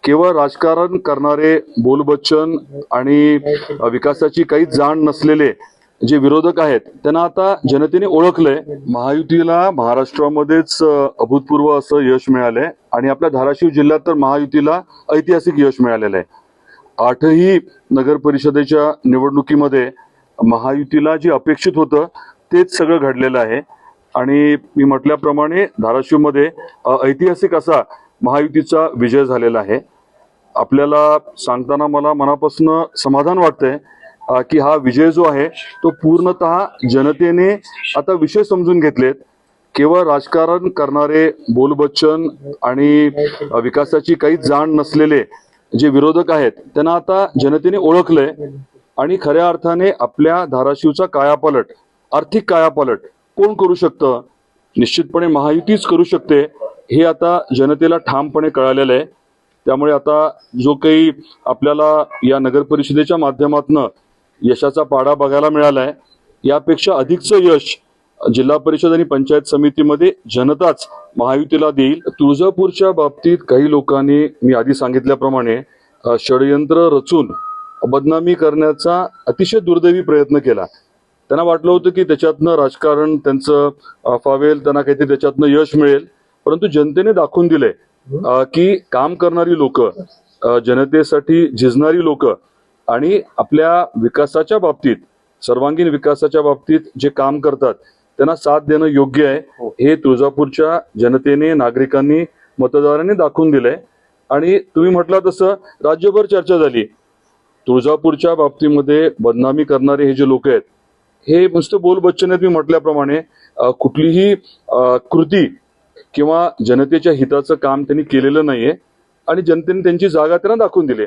केवळ राजकारण करणारे बोलबच्चन आणि विकासाची काही जाण नसलेले जे विरोधक आहेत त्यांना आता जनतेने ओळखलंय। महायुतीला महाराष्ट्रामध्येच अभूतपूर्व असं यश मिळालंय आणि आपल्या धाराशिव जिल्ह्यात तर महायुतीला ऐतिहासिक यश मिळालेलं आहे। 8ही नगर परिषदेच्या निवडणुकीमध्ये महायुतीला जे अपेक्षित होतं तेच सगळं घडलेलं आहे आणि मी म्हटल्याप्रमाणे धाराशिवमध्ये ऐतिहासिक असा महायुतीचा विजय झालेला आहे। आपल्याला सांगताना मला मनापासून समाधान वाटतंय की हा विजय जो आहे तो पूर्णतः जनतेने आता विषय समजून घेतलेत। केवळ राजकारण करणारे बोलबच्चन आणि विकासाची काही जाण नसलेले जे विरोधक आहेत त्यांना आता जनतेने ओळखलंय आणि खऱ्या अर्थाने आपल्या धाराशिवचा कायापालट, आर्थिक कायापालट कोण करू शकतं? निश्चितपणे महायुतीच करू शकते हे आता जनतेला ठामपणे कळालेलं आहे। त्यामुळे आता जो काही आपल्याला या नगर परिषदेच्या माध्यमातून यशाचा पाडा बघायला मिळालाय यापेक्षा अधिकचं यश जिल्हा परिषद आणि पंचायत समितीमध्ये जनताच महायुतीला देईल। तुळजापूरच्या बाबतीत काही लोकांनी मी आधी सांगितल्याप्रमाणे षडयंत्र रचून बदनामी करण्याचा अतिशय दुर्दैवी प्रयत्न केला। त्यांना वाटलं होतं की त्याच्यातनं राजकारण त्यांचं फावेल, त्यांना काहीतरी त्याच्यातनं यश मिळेल, परंतु जनतेने दाखवून दिले की काम करणारी लोक, जनतेसाठी झिजणारी लोक आणि आपल्या विकासाच्या बाबतीत, सर्वांगीण विकासाच्या बाबतीत जे काम करतात त्यांना साथ देणं योग्य आहे हे तुळजापूरच्या जनतेने, नागरिकांनी, मतदारांनी दाखवून दिलंय। आणि तुम्ही म्हटलं तसं राज्यभर चर्चा झाली। तुळजापूरच्या बाबतीमध्ये बदनामी करणारे हे जे लोक आहेत हे नुसतं बोलबच्चन आहेत। मी म्हटल्याप्रमाणे कुठलीही कृती किंवा जनतेच्या हिताचं काम त्यांनी केलेलं नाहीये आणि जनतेने त्यांची जागा त्यांना दाखवून दिली।